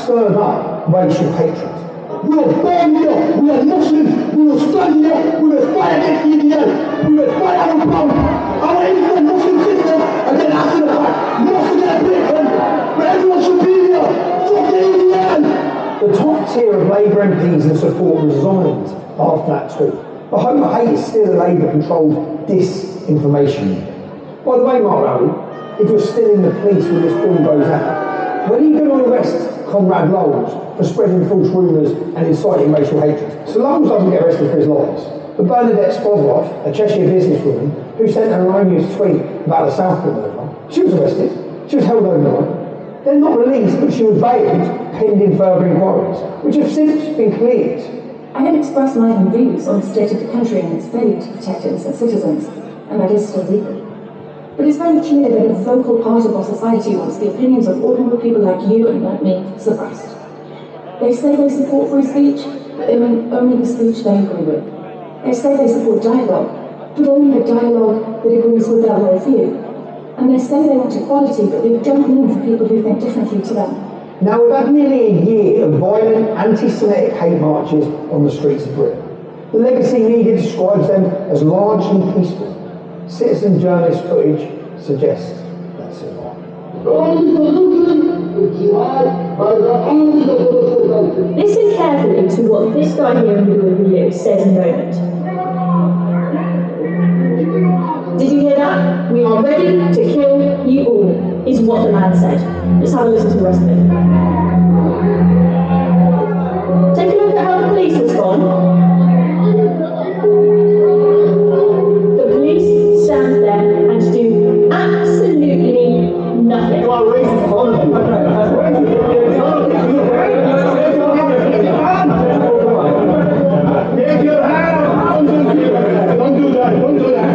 stirred up racial hatred. We were born here, we are Muslims, we will stand here, we will fight against EDL, we will fight our problem. Our innocent Muslim sisters are getting after the fight. You must get a Britain, but everyone should be here. Fuck the EDL! The top tier of Labour MPs and support resigned after that talk. But home hate is still a Labour-controlled disinformation. By the way, Mark Rowley, if you're still in the police when this film goes out, when are you going to arrest Conrad Lowles for spreading false rumours and inciting racial hatred? So Lowles doesn't get arrested for his lies. But Bernadette Spodroff, a Cheshire businesswoman who sent an erroneous tweet about the Southport murder, she was arrested. She was held overnight. Then not released, but she was bailed pending further inquiries, which have since been cleared. I had expressed my own views on the state of the country and its failure to protect innocent citizens, and that is still legal. But it's very clear that a vocal part of our society wants the opinions of ordinary people like you and like me suppressed. They say they support free speech, but they mean only the speech they agree with. They say they support dialogue, but only the dialogue that agrees with their worldview. And they say they want equality, but they don't mean for people who think differently to them. Now, we've had nearly a year of violent, anti-Semitic hate marches on the streets of Britain. The legacy media describes them as largely peaceful. Citizen journalist footage suggests that's a lie. Listen carefully to what this guy here in the middle of the video says in a moment. Did you hear that? We are ready to kill you all, is what the man said. Let's have a listen to the rest of it. Take a look at how the police respond. The police stand there and do absolutely nothing. Take your hand! Don't do that! Don't do that!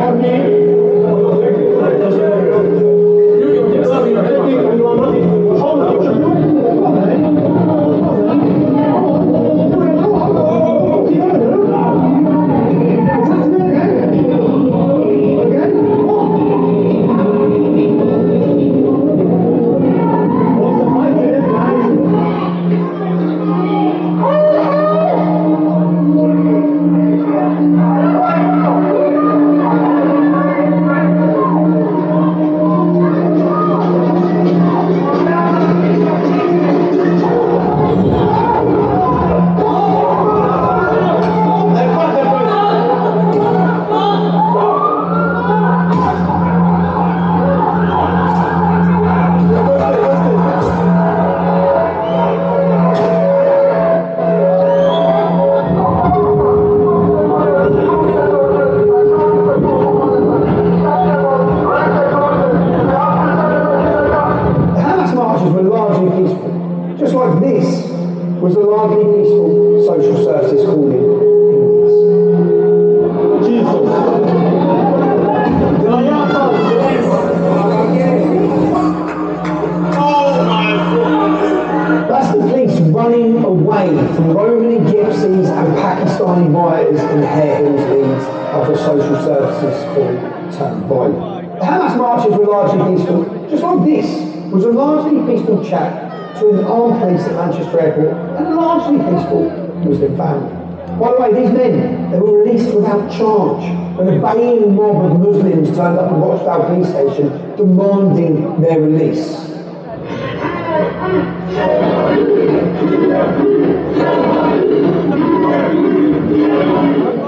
Was the largely peaceful social services calling in this? Jesus. That's the police running away from Romani gypsies and Pakistani rioters in the Hare Hills Leeds after social services call turned violent. The Hamas marches were largely peaceful, just like this was a largely peaceful chat between the armed police at Manchester Airport and a largely peaceful Muslim family. By the way, these men, they were released without charge when a baying mob of Muslims turned up at Rochdale police station demanding their release.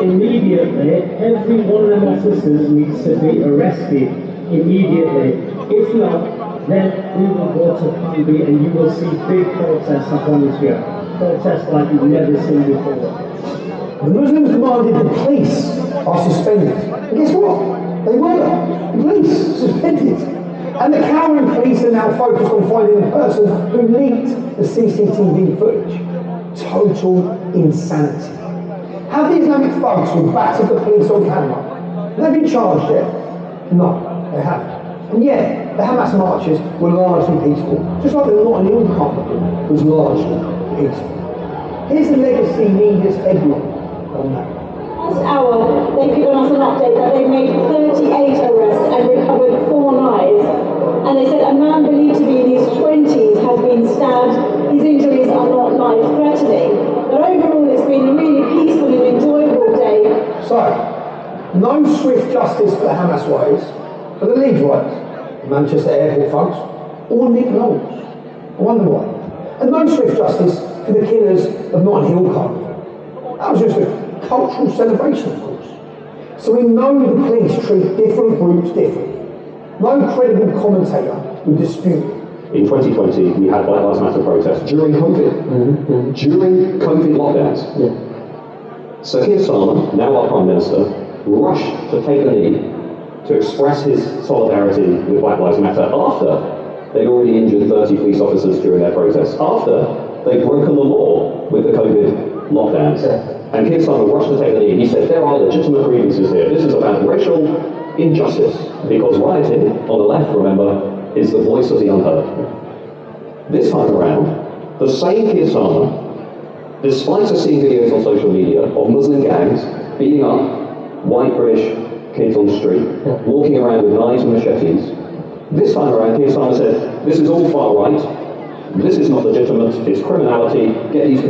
Immediately, every one of them officers needs to be arrested immediately. If not, then we will go to Plan B and you will see big protests, I promise you. Protests like you've never seen before. The Muslims demanded the police are suspended. And guess what? They were. The police suspended. And the cowering police are now focused on finding the person who leaked the CCTV footage. Total insanity. Have the Islamic thugs who battered the police on camera, have they been charged yet? No, they haven't. And yet, the Hamas marches were largely peaceful, just like the Notting Hill Carnival was largely peaceful. Here's the legacy media's headline on that. Last hour, they've given us an update that they've made 38 arrests and recovered 4 knives. And they said a man believed to be in his 20s has been stabbed. His injuries are No swift justice for the Hamas riots, for the Leeds riots, the Manchester airport folks, or Nick Knowles. I wonder why. And no swift justice for the killers of Notting Hill Carnival. That was just a cultural celebration, of course. So we know the police treat different groups differently. No credible commentator would dispute it. In 2020, we had White Lives Matter protests during COVID. During COVID lockdowns. Yeah. So Keir Starmer, now our Prime Minister, rushed to take the knee to express his solidarity with Black Lives Matter after they'd already injured 30 police officers during their protests, after they'd broken the law with the COVID lockdowns. Yeah. And Keir Starmer rushed to take the knee. He said, there are legitimate grievances here. This is about racial injustice, because rioting, on the left, remember, is the voice of the unheard. This time around, the same Keir Starmer, despite us seeing videos on social media of Muslim gangs beating up white British kids on the street, walking around with knives and machetes, this time around Keir Starmer said, this is all far right, this is not legitimate, it's criminality, get these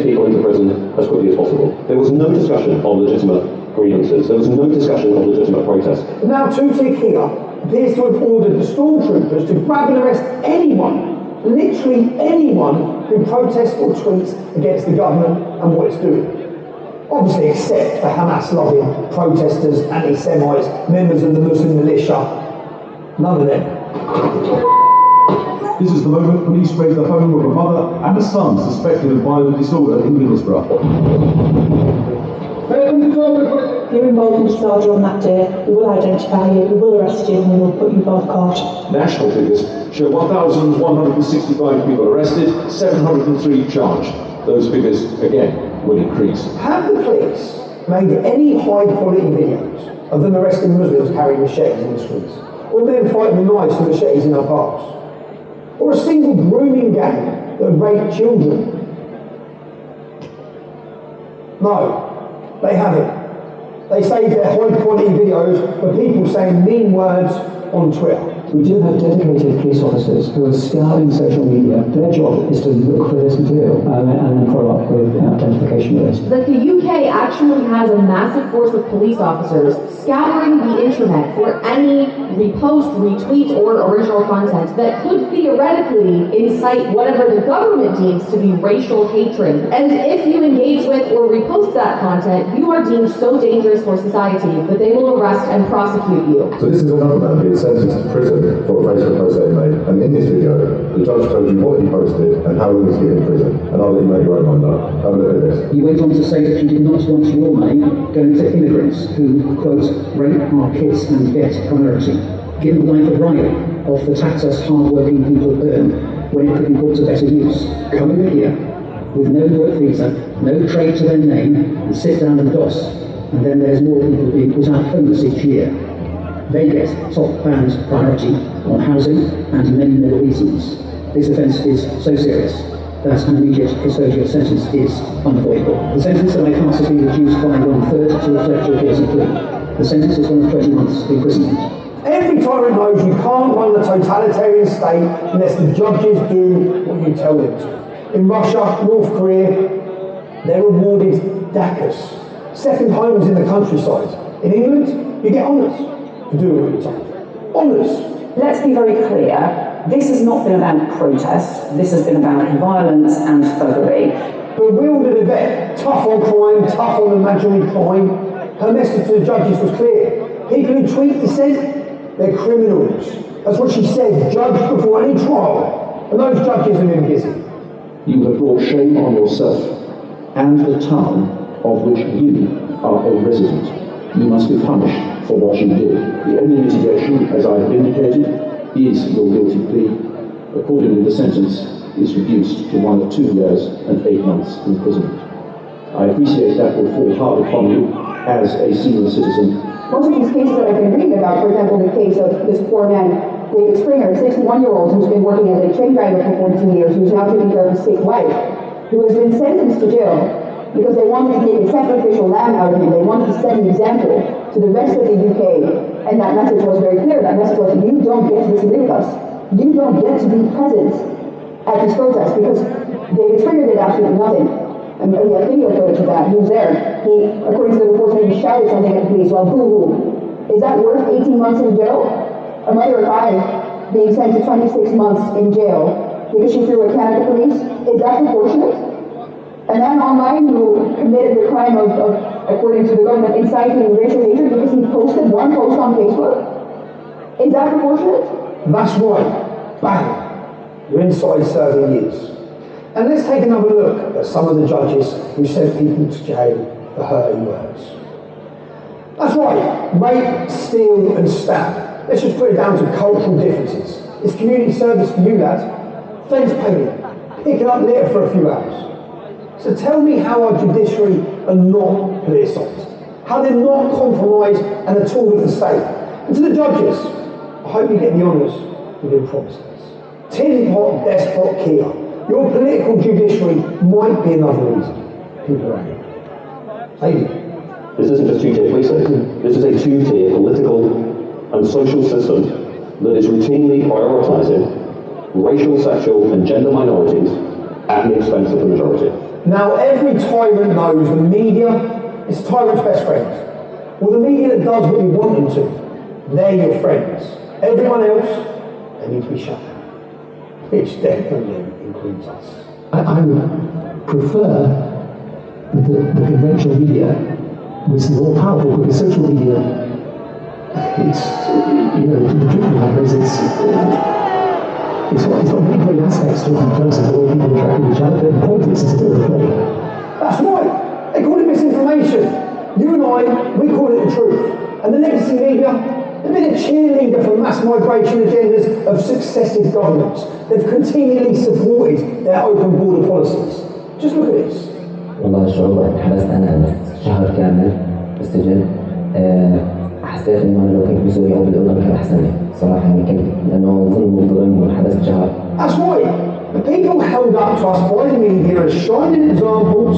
people into prison as quickly as possible. There was no discussion of legitimate grievances, there was no discussion of legitimate protests. Now Tutik here appears to have ordered the stormtroopers to grab and arrest anyone, literally anyone, who protests or tweets against the government and what it's doing. Obviously except for Hamas-loving protesters, anti-Semites, members of the Muslim militia. None of them. This is the moment police raid the home of a mother and a son suspected of violent disorder in Middlesbrough. If you're involved in disorder on that day, we will identify you, we will arrest you, and we will put you above court. National figures show 1,165 people arrested, 703 charged. Those figures, again, will increase. Have the police made any high-quality videos of them arresting Muslims carrying machetes in the streets? Or men fighting with knives and machetes in our parks? Or a single grooming gang that raped children? No, they haven't. They save their high-quality videos for people saying mean words on Twitter. We do have dedicated police officers who are scouring social media. Their job is to look for this material and then follow up with identification of it. That the UK actually has a massive force of police officers scouring the internet for any repost, retweet, or original content that could theoretically incite whatever the government deems to be racial hatred. And if you engage with or repost that content, you are deemed so dangerous for society that they will arrest and prosecute you. So this is another man being sentenced to prison for a Facebook post that he made. And in this video, the judge told you what he posted and how long he's given in prison. And I'll let you make your own mind up. Have a look at this. He went on to say that he did not want your money going to immigrants who, quote, rape our kids and get priority. Give life a riot off the tax us hard-working people earn when it could be put to better use. Come over here with no work visa, no trade to their name, and sit down and doss. And then there's more people being put out homeless each year. They get top-band priority on housing and many more reasons. This offence is so serious that an immediate custodial sentence is unavoidable. The sentence that I cast has been reduced by 1/3 to reflect your guilty plea. The sentence is one of 20 months imprisonment. Every tyrant knows you can't run a totalitarian state unless the judges do what you tell them to. In Russia, North Korea, they're awarded DACAs, second homes in the countryside. In England, you get honours for doing what you're told. Honours. Let's be very clear, this has not been about protest, this has been about violence and thuggery. Bewildered Yvette, tough on crime, tough on imaginary crime. Her message to the judges was clear. People who tweet dissent, they're criminals. That's what she said, judged before any trial. And those judges have been busy. You have brought shame on yourself and the town of which you are a resident. You must be punished for what you did. The only mitigation, as I have indicated, is your guilty plea. Accordingly, the sentence is reduced to one of 2 years and 8 months imprisonment. I appreciate that will fall hard upon you as a senior citizen. Most of these cases that I've been reading about, for example, the case of this poor man, David Springer, a 61-year-old who's been working as a train driver for 14 years, who's now taking care of his sick wife, who has been sentenced to jail because they wanted to make a sacrificial lamb out of him. They wanted to set an example to the rest of the UK, and that message was very clear. That message was, you don't get to disagree with us. You don't get to be present at this protest, because David Springer did absolutely nothing. And we have video footage of that. He was there. He, according to the reports, he shouted something at the police while boo-hoo. Is that worth 18 months in jail? A mother of 5 being sent to 26 months in jail because she threw a can at the police? Is that proportionate? And then online who committed the crime of, according to the government, inciting racial hatred because he posted one post on Facebook? Is that proportionate? That's right. Bang. You're inside serving years. And let's take another look at some of the judges who sent people to jail for hurting words. That's right. Rape, steal and stab. Let's just put it down to cultural differences. It's community service for you, lads. Fence painting. Picking up litter for a few hours. So tell me how our judiciary are not politicised. How they're not compromised and a tool of the state. And to the judges, I hope you get the honours you've been promised. Tin pot, despot, Kia. Your political judiciary might be another reason people are angry. Lady. This isn't just two-tier policing. This is a two-tier political and social system that is routinely prioritising racial, sexual and gender minorities at the expense of the majority. Now every tyrant knows the media is a tyrant's best friend. Well, the media that does what you want them to, they're your friends. Everyone else, they need to be shut down. Which definitely includes us. I would prefer that the conventional media was more powerful, because social media, it's, the truth of the matter is it's got really great aspects to it in terms of the way people interact with each other, but in politics it's a bit of a play. That's right. They call it misinformation. You and I, we call it the truth. And the legacy media, they've been a cheerleader for mass migration agendas of successive governments. They've continually supported their open border policies. Just look at this. والله الشعور حبست أنا شهر كامل بالسجن. حسيت إنه أنا لو كنت بسوريا أو بالأردن كان أحسن لي صراحة، يعني كنت لأنه ظلم وظلم وحبست شهر. That's right. The people held up to us by the media as shining examples,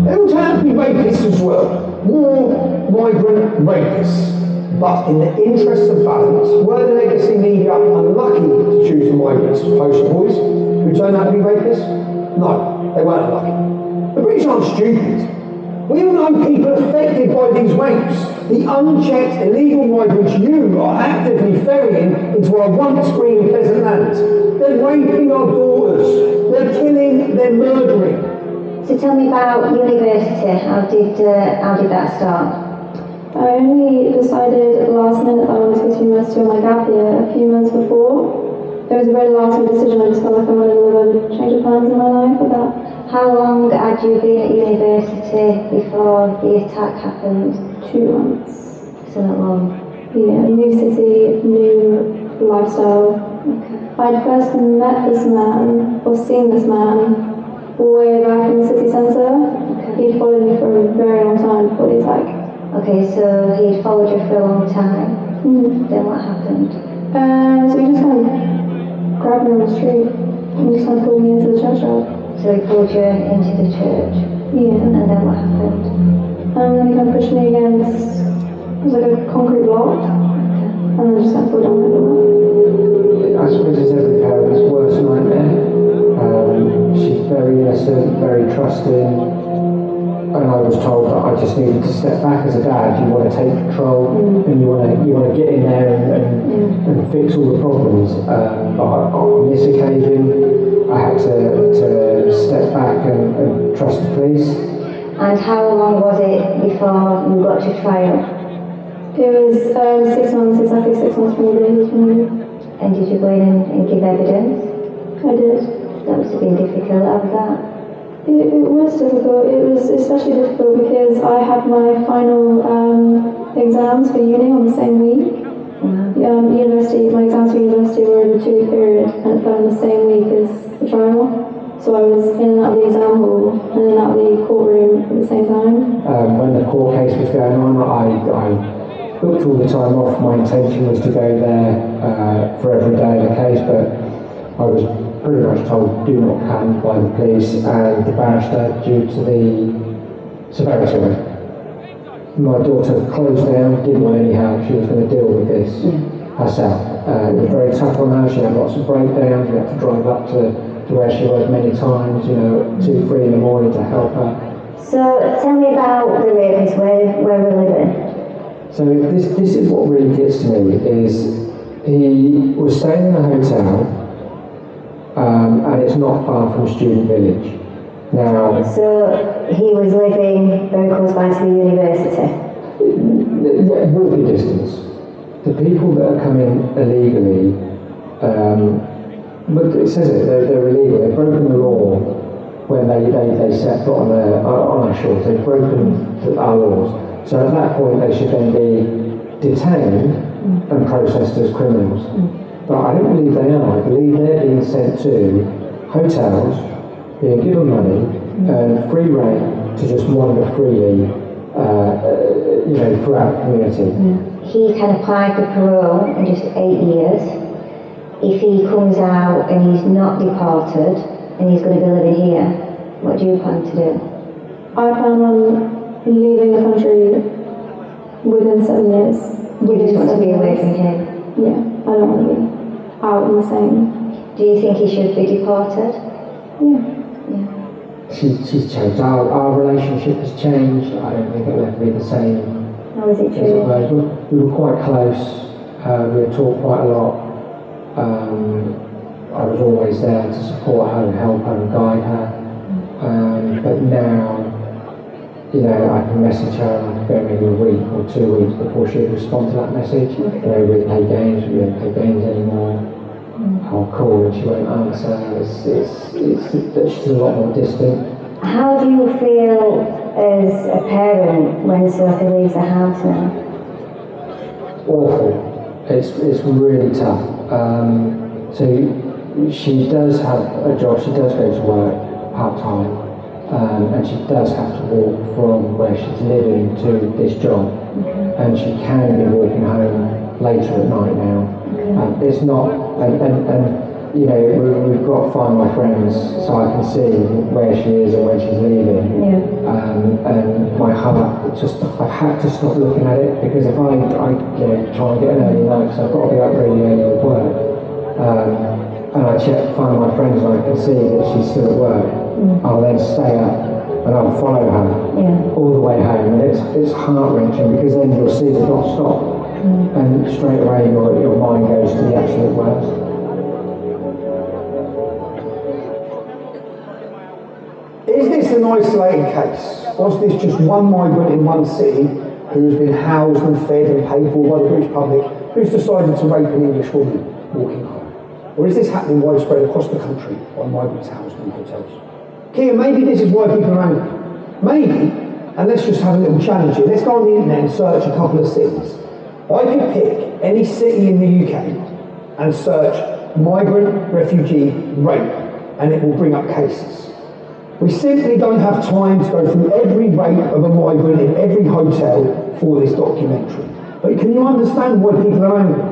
they all turn out to be rapists as well. War, migrant, rapists. But in the interests of balance, were the legacy media unlucky to choose the migrants as poster boys who turned out to be rapists? No, they weren't unlucky. The British aren't stupid. We all know people affected by these rapes. The unchecked illegal migrants you are actively ferrying into our once free and pleasant land. They're raping our daughters. They're killing, they're murdering. So tell me about university. How did that start? I only decided at the last minute that I wanted to go to university on my gap year a few months before. It was a very last minute decision. I just felt like I wanted a little bit of change of plans in my life with that. How long had you been at university before the attack happened? 2 months. So not long. Yeah, new city, new lifestyle. Okay. I'd first met this man, or seen this man, way back in the city centre. Okay. He'd followed me for a very long time before the attack. Okay, so he'd followed you for a long time. Mm-hmm. Then what happened? So he just kind of grabbed me on the street and just kind of pulled me into the church yard. So he pulled you into the church? Yeah. And then what happened? And then he kind of pushed me against, it was like a concrete block. Okay. And then just kind of pulled down my door. I suppose it's every parent's worst nightmare. She's very innocent, very trusting. And I was told that I just needed to step back as a dad. You want to take control, and you want to get in there and fix all the problems. But on this occasion, I had to step back and trust the police. And how long was it before you got to trial? It was 6 months, exactly 6 months from the day he was murdered. And did you go in and give evidence? I did. That must have been difficult after that. It was difficult. It was especially difficult because I had my final exams for uni on the same week. University, my exams for university were over a 2-week period, and it fell on the same week as the trial. So I was in and out of the exam hall, and in and out of the courtroom at the same time. When the court case was going on, I booked all the time off. My intention was to go there for every day of the case, but I was pretty much told do not come by the police and the barrister due to the severity of it. My daughter closed down, didn't want any help. She was going to deal with this herself. It was very tough on her. She had lots of breakdowns. We had to drive up to to where she was many times, 2, 3 in the morning to help her. So tell me about the rapist, where we're living. So this is what really gets to me, is he was staying in a hotel, and it's not far from Student Village. Now, so he was living very close by to the university? Yeah, walking distance. The people that are coming illegally, but it says it, they're illegal, they've broken the law when they set foot on our shores, they've broken our laws. So at that point they should then be detained and processed as criminals. But I don't believe they are. I believe they're being sent to hotels, being given money, and free rein to just wander freely, throughout the community. He can apply for parole in just 8 years. If he comes out and he's not deported and he's going to be living here, what do you plan to do? I plan on leaving the country within 7 years. You just want to be away from him? Yeah, I don't want to be out insane. Do you think he should be deported? Yeah. She's changed. Our relationship has changed. I don't think it'll ever be the same. How is it true? We were quite close. We would talk quite a lot. I was always there to support her and help her and guide her. But now, I can message her and I can go maybe a week or 2 weeks before she would respond to that message. We play games, we don't play games anymore. I'll call and she won't answer. She's a lot more distant. How do you feel as a parent when Sophie leaves the house now? Awful. It's really tough. So she does have a job. She does go to work part-time, and she does have to walk from where she's living to this job, and she can be walking home later at night now. It's not, we've got to find my friends so I can see where she is and when she's leaving. And my heart, I've had to stop looking at it, because if I try and get an early night, because I've got to be up really early with work, and I find my friends and I can see that she's still at work, I'll then stay up and I'll follow her all the way home, and it's heart-wrenching, because then you'll see the dot stop. And straight away your mind goes to the absolute worst. Is this an isolated case? Was this just one migrant in one city who's been housed and fed and paid for by the British public, who's decided to rape an English woman walking home? Or is this happening widespread across the country on migrants housed in hotels? Kia, maybe this is why people are angry. Maybe, and let's just have a little challenge here. Let's go on the internet and search a couple of cities. I could pick any city in the UK and search migrant, refugee, rape, and it will bring up cases. We simply don't have time to go through every rape of a migrant in every hotel for this documentary. But can you understand why people are angry?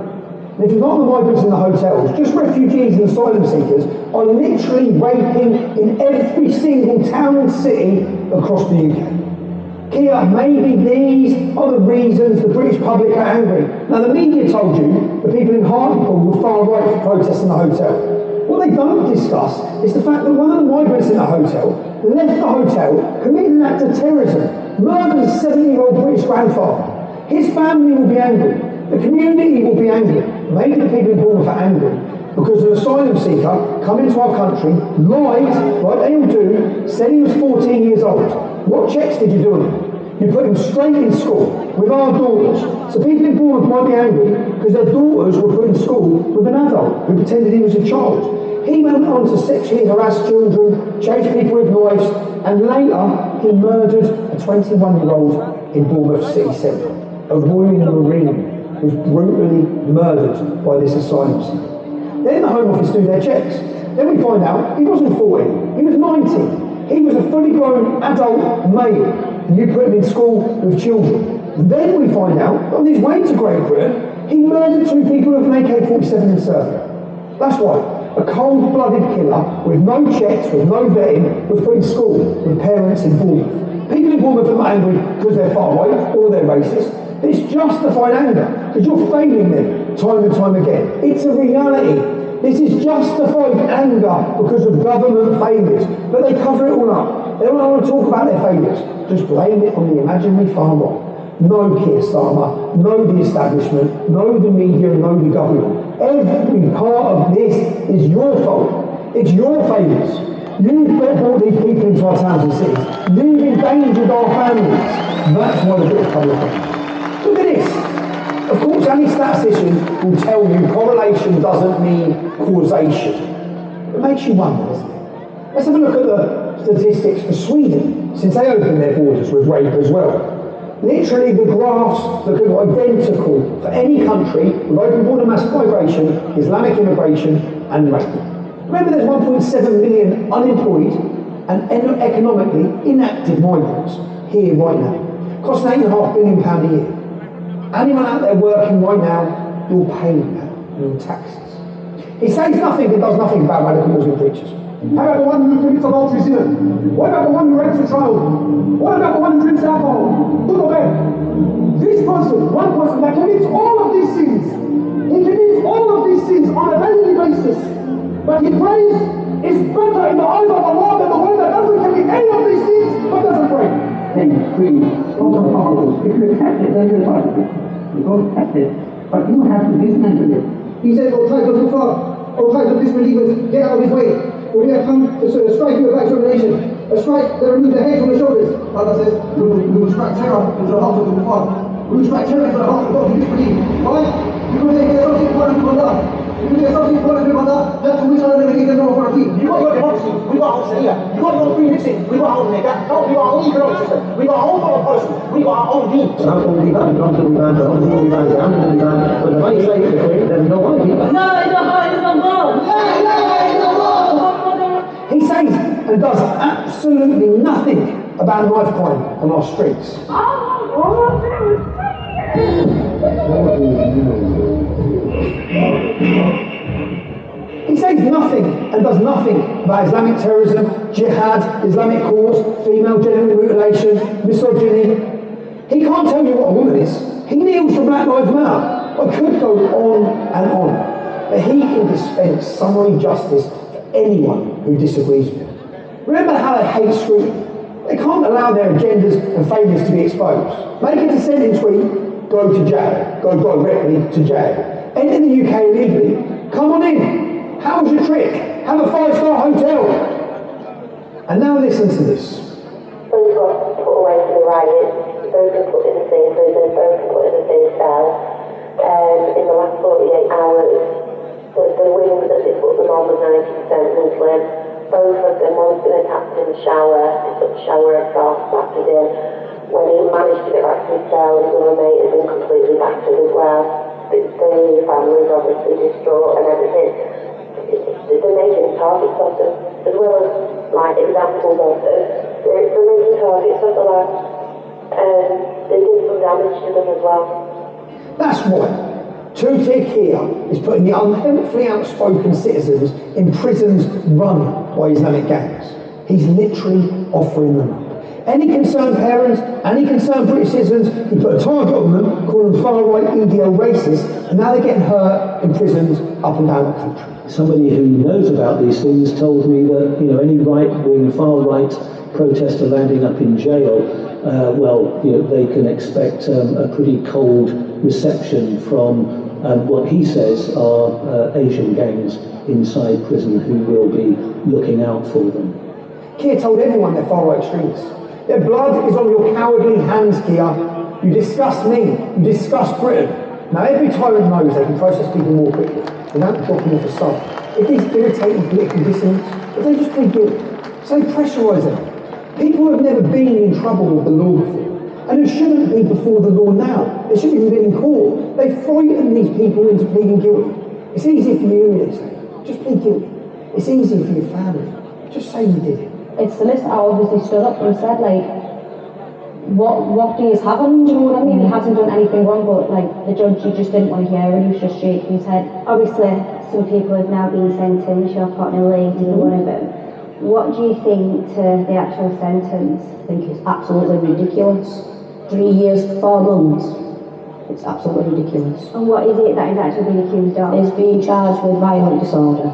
And if you've got the migrants in the hotels, just refugees and asylum seekers are literally raping in every single town and city across the UK. Kia, maybe these are the reasons the British public are angry. Now, the media told you the people in Hartlepool were far right for protesting the hotel. What they don't discuss is the fact that one of the migrants in the hotel left the hotel, committed an act of terrorism, murdered a 70-year-old British grandfather. His family will be angry. The community will be angry. Maybe the people in Bournemouth are angry because an asylum seeker come into our country, lied, like they all do, said he was 14 years old. What checks did you do on him? You put him straight in school with our daughters. So people in Bournemouth might be angry because their daughters were put in school with an adult who pretended he was a child. He went on to sexually harass children, chase people with knives, and later he murdered a 21-year-old in Bournemouth city centre. A Royal Marine was brutally murdered by this asylum seeker. Then the Home Office do their checks. Then we find out he wasn't 14, he was 19. He was a fully grown adult male. You put him in school with children. Then we find out, on his way to Great Britain, he murdered 2 people with an AK-47 in Serbia. That's right. A cold-blooded killer with no checks, with no vetting, was put in school with parents in Bournemouth. People in Bournemouth are not angry because they're far right or they're racist. It's justified anger because you're failing them time and time again. It's a reality. This is justified anger because of government failures, but they cover it all up. They don't want to talk about their failures. Just blame it on the imaginary far right. No Keir Starmer, no the establishment, no the media, no the government. Every part of this is your fault. It's your failures. You've brought these people into our towns and cities. You've endangered our families. That's why the British public comes. Look at this. Of course, any statistician will tell you correlation doesn't mean causation. It makes you wonder, doesn't it? Let's have a look at the statistics for Sweden, since they opened their borders with rape as well. Literally, the graphs look identical for any country with open border mass migration, Islamic immigration, and rape. Remember, there's 1.7 million unemployed and economically inactive migrants here right now. Costs £8.5 billion a year. Anyone out there working right now, you're paying that in your taxes. He says nothing and does nothing about radical Muslim preachers. How about the one who commits adultery sin? What about the one who rapes a child? What about the one who drinks alcohol? Look away. This person, one person that commits all of these sins, he commits all of these sins on a daily basis. But he prays is better in the eyes of Allah than the one that doesn't commit any of these sins but doesn't pray. Then please, if you accept it, then you're part of it. You don't accept it, but you have to dismantle it. He says, O tribes of Kufar, O tribes of disbelievers, get out of his way. For we have come to strike you a back extermination, a strike that removes the heads from the shoulders. Allah says, we will strike terror into the hearts of the Kufar. We will strike terror into the hearts of those who disbelieve. Why? Because they get something important from Allah. If there's something important from Allah, that's when we shall never get them no authority. You got your democracy, we got our own Sharia. You got your own free mixing, we got our own Nega. No, we got our own economic system. We got our own foreign policy. We got our own deen. But the money says there's no one here. He says and does absolutely nothing about knife crime on our streets. He says nothing and does nothing about Islamic terrorism, jihad, Islamic cause, female genital mutilation, misogyny. He can't tell you what a woman is. He kneels for Black Lives Matter. I could go on and on. But he can dispense summary justice for anyone who disagrees with him. Remember how they hate scrutiny. They can't allow their agendas and failures to be exposed. Make a dissenting tweet, go to jail. Go directly to jail. Enter the UK illegally, come on in. How was your trick? Have a 5-star hotel. And now listen to this. Those got put away for the riot, those were put in the same prison, those were put in the same cell. In the last 48 hours, the wings that they put them on was 90% Muslim. Both of them, one's been attacked in the shower, they took the shower exhaust, battered in. When he managed to get back to his cell, his other mate had been completely battered as well. The family is obviously distraught and everything. They're making targets of them, as well as like examples of them. They're making targets of the lads. They did some damage to them as well. That's why Tutik here is putting the unhelpfully outspoken citizens in prisons run by Islamic gangs. He's literally offering them up. Any concerned parents, any concerned British citizens, he put a target on them, calling them far-right EDO racists, and now they're getting hurt in prisons up and down the country. Somebody who knows about these things told me that any right-wing, far-right protester landing up in jail, they can expect a pretty cold reception from what he says are Asian gangs inside prison who will be looking out for them. Keir told everyone they're far-right extremists. Their blood is on your cowardly hands, Keir. You disgust me. You disgust Britain. Now, every tyrant knows they can process people more quickly without dropping off a side. If these irritating political dissidents, if they just plead guilty, so they pressurise them. People have never been in trouble with the law before, and who shouldn't be before the law now. They shouldn't even be in court. They frighten these people into pleading guilty. It's easy for you, they say. Just plead guilty. It's easy for your family. Just say you did it. It's the solicitor obviously stood up and said, what do you have on him, do you know what I mean? He hasn't done anything wrong, but the judge, he just didn't want to hear it, he was just shaking his head. Obviously, some people have now been sentenced, your partner Lee being one of them. What do you think to the actual sentence? I think it's absolutely ridiculous. 3 years, 4 months. It's absolutely ridiculous. And what is it that he's actually been accused of? He's being charged with violent disorder.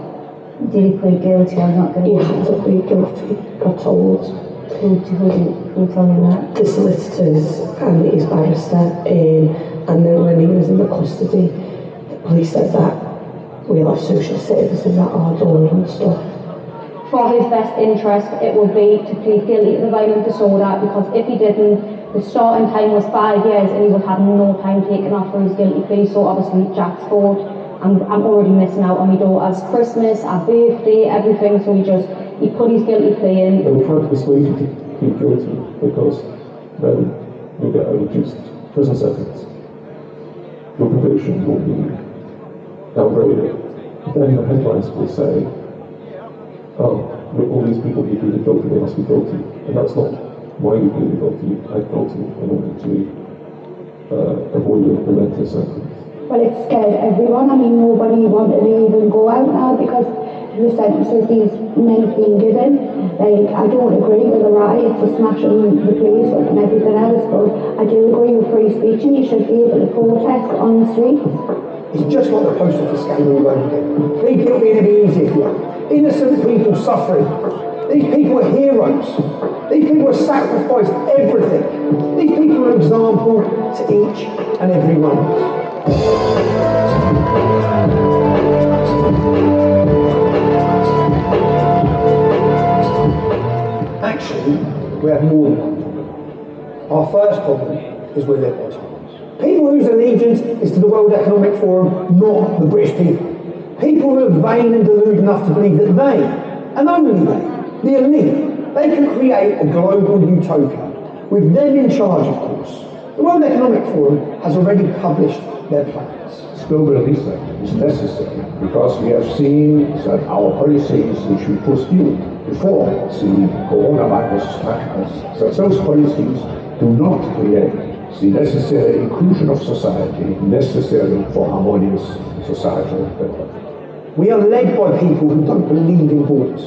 Did he plead guilty or not guilty? He had to plead guilty, got told. Who told him that? The solicitors and his barrister. And then when he was in the custody, the police said that we'll have social services at our door and stuff. For his best interest, it would be to plead guilty to the violent disorder, because if he didn't, the starting time was 5 years and he would have no time taken off for his guilty plea. So obviously Jack's fault. I'm already missing out on my daughter's Christmas, our birthday, everything. So he put his guilty plea in. They will try to persuade you to plead guilty because then you get a reduced prison sentence. Your conviction will be downgraded. Then the headlines will say, oh, look, all these people who pleaded guilty, they must be guilty. And that's not why you pleaded guilty. You pled guilty in order to avoid a relentless sentence. Well, it scared everyone. I mean, nobody wanted to even go out now because the sentences these men have been given. Like, I don't agree with the riots, the smashing the police up and everything else, but I do agree with free speech and you should be able to protest on the streets. It's just like the post office scandal all over again. Plead guilty and it'd be easier for you. Innocent people suffering. These people are heroes. These people have sacrificed everything. These people are an example to each and every one of us. Actually, we have more than one problem. Our first problem is we're led by tyrants. People whose allegiance is to the World Economic Forum, not the British people. People who are vain and deluded enough to believe that they, and only they, the elite, they can create a global utopia, with them in charge, of course. The World Economic Forum has already published their plans. Globalism is necessary because we have seen that our policies which we pursued before the coronavirus struck us, that those policies do not create the necessary inclusion of society necessary for harmonious societal development. We are led by people who don't believe in borders,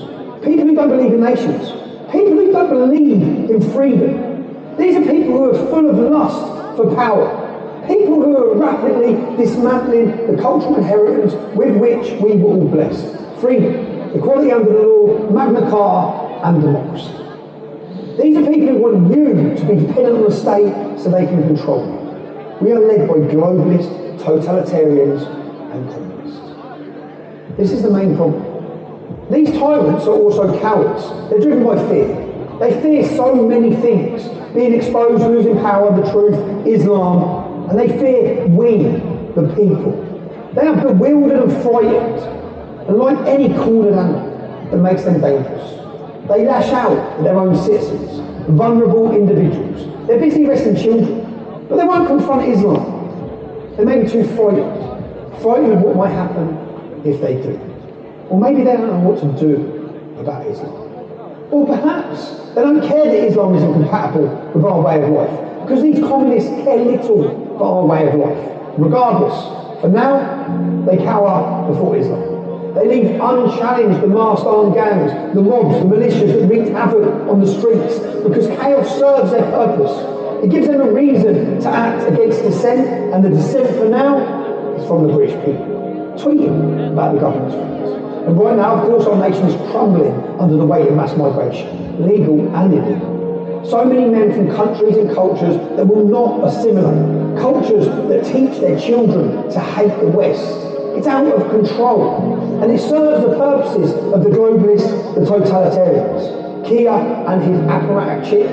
people who don't believe in nations, people who don't believe in freedom. These are people who are full of lust for power. People who are rapidly dismantling the cultural inheritance with which we were all blessed. Freedom, equality under the law, Magna Carta, and democracy. These are people who want you to be dependent on the state so they can control you. We are led by globalists, totalitarians, and communists. This is the main problem. These tyrants are also cowards. They're driven by fear. They fear so many things. Being exposed, losing power, the truth, Islam, and they fear we, the people. They are bewildered and frightened, and like any cornered animal that makes them dangerous, they lash out at their own citizens, vulnerable individuals. They're busy arresting children, but they won't confront Islam. They may be too frightened of what might happen if they do. Or maybe they don't know what to do about Islam. Or perhaps they don't care that Islam is incompatible with our way of life, because these communists care little for our way of life. Regardless, for now, they cower before Islam. They leave unchallenged the masked armed gangs, the mobs, the militias that wreak havoc on the streets, because chaos serves their purpose. It gives them a reason to act against dissent, and the dissent for now is from the British people, tweeting about the government's plans. And right now, of course, our nation is crumbling under the weight of mass migration, legal and illegal. So many men from countries and cultures that will not assimilate, cultures that teach their children to hate the West. It's out of control, and it serves the purposes of the globalists, the totalitarians. Kia and his apparatchik